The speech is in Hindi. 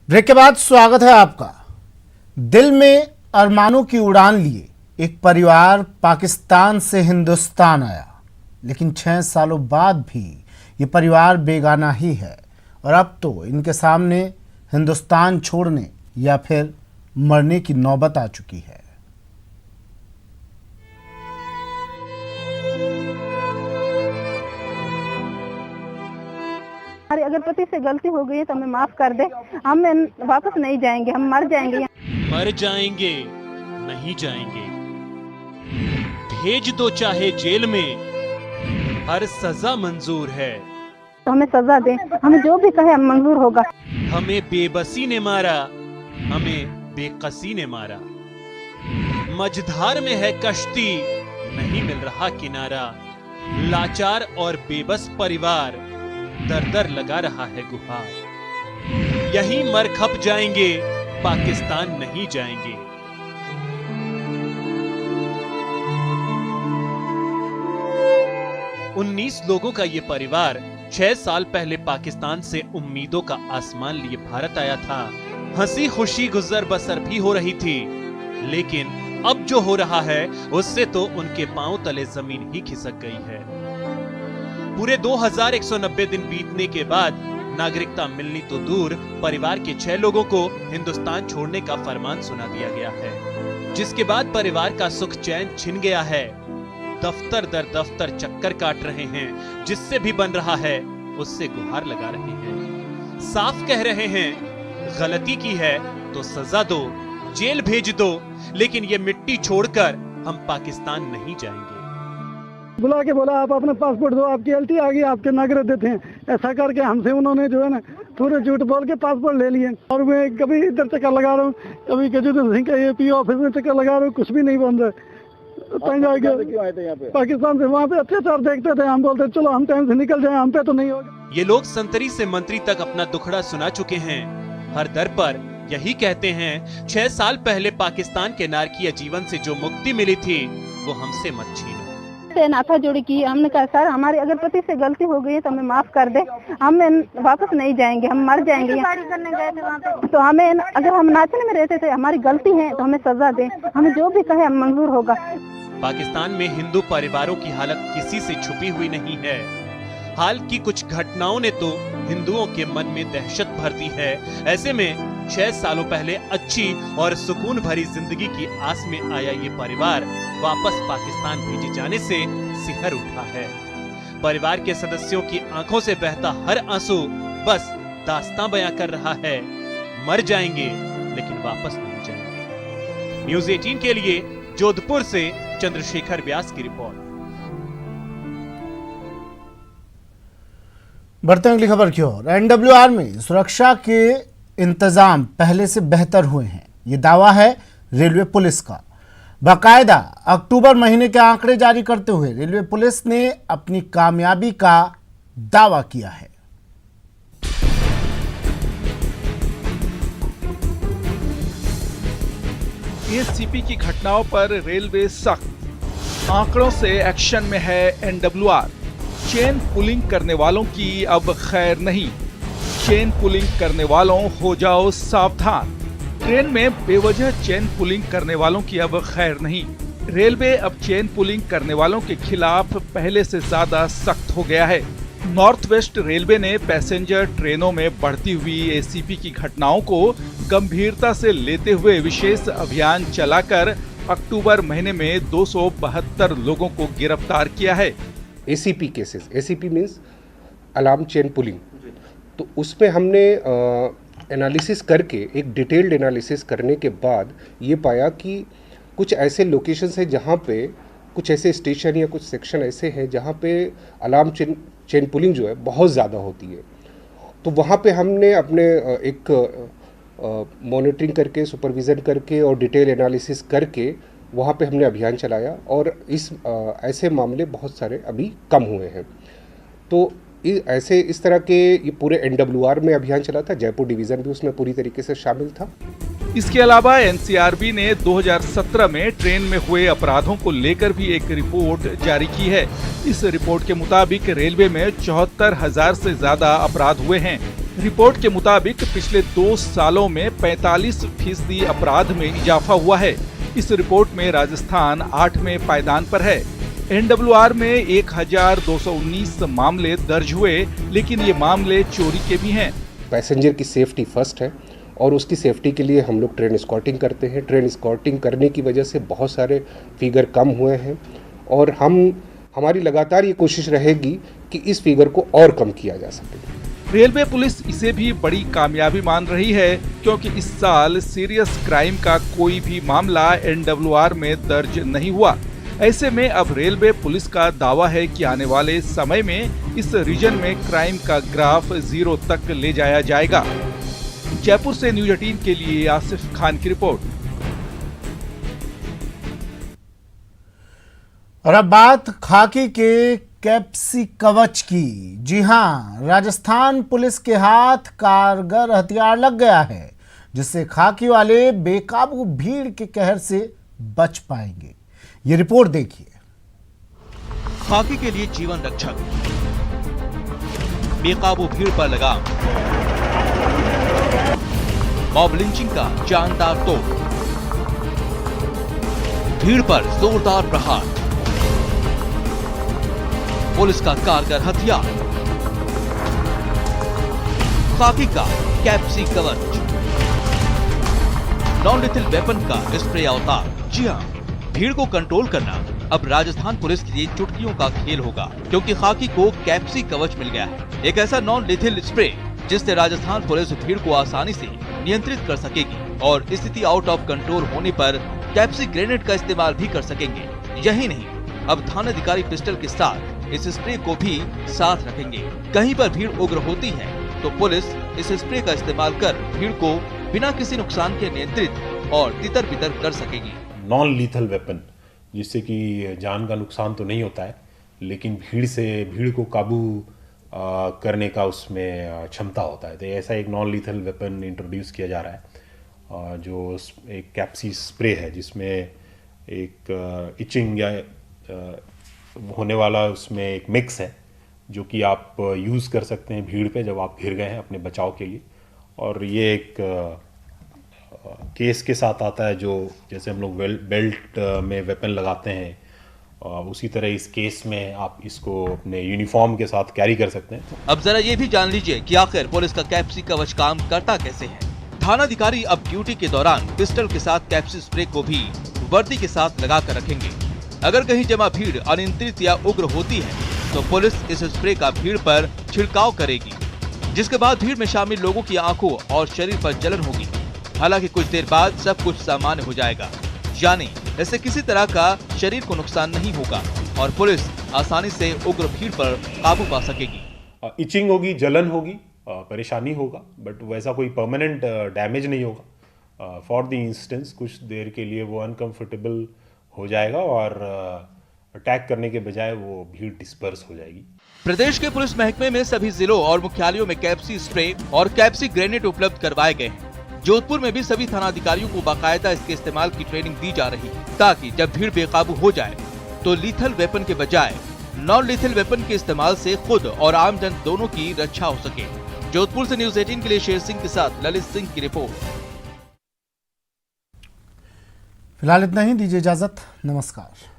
ब्रेक के बाद स्वागत है आपका। दिल में अरमानों की उड़ान लिए एक परिवार पाकिस्तान से हिंदुस्तान आया, लेकिन 6 सालों बाद भी ये परिवार बेगाना ही है और अब तो इनके सामने हिंदुस्तान छोड़ने या फिर मरने की नौबत आ चुकी है। हमारी अगर पति से गलती हो गई है तो हमें माफ कर दे। हम वापस नहीं जाएंगे, हम मर जाएंगे। मर जाएंगे नहीं जाएंगे, भेज दो चाहे जेल में, हर सजा मंजूर है। तो हमें सजा दे, हमें जो भी कहे हम मंजूर होगा। हमें बेबसी ने मारा, हमें बेकसी ने मारा, मझधार में है कश्ती, नहीं मिल रहा किनारा। लाचार और बेबस परिवार दर दर लगा रहा है गुहार। यहीं मर खप जाएंगे, पाकिस्तान नहीं जाएंगे। उन्नीस लोगों का ये परिवार 6 साल पहले पाकिस्तान से उम्मीदों का आसमान लिए भारत आया था। हंसी खुशी गुजर बसर भी हो रही थी, लेकिन अब जो हो रहा है उससे तो उनके पांव तले जमीन ही खिसक गई है। पूरे 2190 दिन बीतने के बाद नागरिकता मिलनी तो दूर, परिवार के 6 लोगों को हिंदुस्तान छोड़ने का फरमान सुना दिया गया है, जिसके बाद परिवार का सुख चैन छिन गया है। दफ्तर दर दफ्तर चक्कर काट रहे हैं, जिससे भी बन रहा है उससे गुहार लगा रहे हैं। साफ कह रहे हैं, गलती की है तो सजा दो, जेल भेज दो, लेकिन ये मिट्टी छोड़कर हम पाकिस्तान नहीं जाएंगे। बुला के बोला आप अपना पासपोर्ट दो, आपकी एलटी आ गई, आपके नागरिक देते हैं। ऐसा करके हमसे उन्होंने जो है ना थोड़े झूठ बोल के पासपोर्ट ले लिए। और मैं कभी इधर चक्कर लगा रहा हूँ, कभी गजेंद्र सिंह का एपी ऑफिस में चक्कर लगा रहा हूँ, कुछ भी नहीं बन रहा। क्यों आए थे यहाँ पे? पाकिस्तान से। वहाँ पे अत्याचार देखते थे, हम बोलते चलो हम टाइम से निकल जाए, हम पे तो नहीं होगा। ये लोग संतरी से मंत्री तक अपना दुखड़ा सुना चुके हैं। हर दर पर यही कहते हैं, 6 साल पहले पाकिस्तान के नारकीय जीवन से जो मुक्ति मिली थी वो हमसे मत छीनो। नाथा जोड़ी की, हमने कहा सर हमारी अगर पति से गलती हो गई है तो हमें माफ कर दे। हम वापस नहीं जाएंगे, हम मर जाएंगे। करने गए थे वहाँ पे, तो हमें अगर हम नाचने में रहते थे, हमारी गलती है तो हमें सजा दे, हमें जो भी कहे हम मंजूर होगा। पाकिस्तान में हिंदू परिवारों की हालत किसी से छुपी हुई नहीं है। हाल की कुछ घटनाओं ने तो हिंदुओं के मन में दहशत भर दी है। ऐसे में 6 सालों पहले अच्छी और सुकून भरी जिंदगी की आस में आया ये परिवार वापस पाकिस्तान भेजे जाने से सिहर उठा है। परिवार के सदस्यों की आंखों से बहता हर आंसू बस दास्तां बयां कर रहा है, मर जाएंगे लेकिन वापस नहीं जाएंगे। न्यूज़ 18 के लिए जोधपुर से चंद्रशेखर व्यास की रिपोर्ट। बढ़ते हैं अगली खबर की ओर। एनडब्ल्यूआर में सुरक्षा के इंतजाम पहले से बेहतर हुए हैं, ये दावा है रेलवे पुलिस का। बाकायदा अक्टूबर महीने के आंकड़े जारी करते हुए रेलवे पुलिस ने अपनी कामयाबी का दावा किया है। एसीपी की घटनाओं पर रेलवे सख्त। आंकड़ों से एक्शन में है एनडब्ल्यूआर। चेन पुलिंग करने वालों की अब खैर नहीं। चेन पुलिंग करने वालों हो जाओ सावधान। ट्रेन में बेवजह चेन पुलिंग करने वालों की अब खैर नहीं। रेलवे अब चेन पुलिंग करने वालों के खिलाफ पहले से ज्यादा सख्त हो गया है। नॉर्थ वेस्ट रेलवे ने पैसेंजर ट्रेनों में बढ़ती हुई एसीपी की घटनाओं को गंभीरता से लेते हुए विशेष अभियान चलाकर अक्टूबर महीने में 272 लोगों को गिरफ्तार किया है। ACP cases, ACP means alarm chain pulling, तो उसमें हमने एनालिसिस करके, एक डिटेल्ड एनालिसिस करने के बाद ये पाया कि कुछ ऐसे लोकेशंस हैं जहाँ पे कुछ ऐसे स्टेशन या कुछ सेक्शन ऐसे हैं जहाँ पे अलार्म चेन पुलिंग जो है बहुत ज़्यादा होती है। तो वहाँ पे हमने अपने एक मॉनिटरिंग करके, सुपरविज़न करके और डिटेल एनालिसिस करके वहाँ पे हमने अभियान चलाया और ऐसे मामले बहुत सारे अभी कम हुए हैं। तो इस तरह के ये पूरे एनडब्ल्यूआर में अभियान चला था। जयपुर डिवीज़न भी उसमें पूरी तरीके से शामिल था। इसके अलावा एनसीआरबी ने 2017 में ट्रेन में हुए अपराधों को लेकर भी एक रिपोर्ट जारी की है। इस रिपोर्ट के मुताबिक रेलवे में 74,000 से ज्यादा अपराध हुए हैं। रिपोर्ट के मुताबिक पिछले 2 सालों में 45% अपराध में इजाफा हुआ है। इस रिपोर्ट में राजस्थान 8वें पायदान पर है। एनडब्ल्यूआर में 1219 मामले दर्ज हुए, लेकिन ये मामले चोरी के भी हैं। पैसेंजर की सेफ्टी फर्स्ट है और उसकी सेफ्टी के लिए हम लोग ट्रेन स्कॉटिंग करते हैं। ट्रेन स्कॉटिंग करने की वजह से बहुत सारे फिगर कम हुए हैं और हमारी लगातार ये कोशिश रहेगी कि इस फिगर को और कम किया जा सके। रेलवे पुलिस इसे भी बड़ी कामयाबी मान रही है, क्योंकि इस साल सीरियस क्राइम का कोई भी मामला एनडब्ल्यूआर में दर्ज नहीं हुआ। ऐसे में अब रेलवे पुलिस का दावा है कि आने वाले समय में इस रीजन में क्राइम का ग्राफ 0 तक ले जाया जाएगा। जयपुर से न्यूज 18 के लिए आसिफ खान की रिपोर्ट। और अब बात खाकी के कैप्सी कवच की। जी हां, राजस्थान पुलिस के हाथ कारगर हथियार लग गया है, जिससे खाकी वाले बेकाबू भीड़ के कहर से बच पाएंगे। ये रिपोर्ट देखिए। खाकी के लिए जीवन रक्षक, बेकाबू भीड़ पर लगाम, मॉब लिंचिंग का जानदार तोप, भीड़ पर जोरदार प्रहार, पुलिस का कारगर हथियार, खाकी का कैप्सी कवच, नॉन लिथिल वेपन का स्प्रे अवतार। जी हां, भीड़ को कंट्रोल करना अब राजस्थान पुलिस के लिए चुटकियों का खेल होगा, क्योंकि खाकी को कैप्सी कवच मिल गया है, एक ऐसा नॉन लिथिल स्प्रे जिससे राजस्थान पुलिस भीड़ को आसानी से नियंत्रित कर सकेगी और स्थिति आउट ऑफ कंट्रोल होने पर कैप्सी ग्रेनेड का इस्तेमाल भी कर सकेंगे। यही नहीं, अब थानाधिकारी पिस्टल के साथ इस स्प्रे को भी साथ रखेंगे। कहीं पर भीड़ उग्र होती है तो पुलिस इस स्प्रे का इस्तेमाल कर भीड़ को बिना किसी नुकसान के नियंत्रित और तितर बितर कर सकेगी। नॉन लीथल वेपन, जिससे कि जान का नुकसान तो नहीं होता है, लेकिन भीड़ को काबू करने का उसमें क्षमता होता है। तो ऐसा एक नॉन लीथल वेपन इंट्रोड्यूस किया जा रहा है, जो एक कैप्सी स्प्रे है, जिसमें एक इचिंग या होने वाला उसमें एक मिक्स है, जो कि आप यूज़ कर सकते हैं भीड़ पे जब आप घिर गए हैं अपने बचाव के लिए। और ये एक केस के साथ आता है, जो जैसे हम लोग बेल्ट में वेपन लगाते हैं, उसी तरह इस केस में आप इसको अपने यूनिफॉर्म के साथ कैरी कर सकते हैं। अब जरा ये भी जान लीजिए कि आखिर पुलिस का कैप्सी कवच काम करता कैसे है। थानाधिकारी अब ड्यूटी के दौरान पिस्टल के साथ कैप्सी स्प्रे को भी वर्दी के साथ लगा कर रखेंगे। अगर कहीं जमा भीड़ अनियंत्रित या उग्र होती है तो पुलिस इस स्प्रे का भीड़ पर छिड़काव करेगी, जिसके बाद भीड़ में शामिल लोगों की आंखों और शरीर पर जलन होगी। हालांकि कुछ देर बाद सब कुछ सामान्य हो जाएगा, यानी इससे किसी तरह का शरीर को नुकसान नहीं होगा और पुलिस आसानी से उग्र भीड़ पर काबू पा सकेगी। इचिंग होगी, जलन होगी, परेशानी होगा, बट वैसा कोई परमानेंट डैमेज नहीं होगा। फॉर द इंस्टेंस कुछ देर के लिए वो अनकंफर्टेबल हो जाएगा और अटैक करने के बजाय वो भीड़ डिस्पर्स हो जाएगी। प्रदेश के पुलिस महकमे में सभी जिलों और मुख्यालयों में कैप्सी स्प्रे और कैप्सी ग्रेनेड उपलब्ध करवाए गए हैं। जोधपुर में भी सभी थानाधिकारियों को बाकायदा इसके इस्तेमाल की ट्रेनिंग दी जा रही है, ताकि जब भीड़ बेकाबू हो जाए तो लीथल वेपन के बजाय नॉन लीथल वेपन के इस्तेमाल से खुद और आम जन दोनों की रक्षा हो सके। जोधपुर से न्यूज 18 के लिए शेर सिंह के साथ ललित सिंह की रिपोर्ट। फिलहाल इतना ही, दीजिए इजाजत, नमस्कार।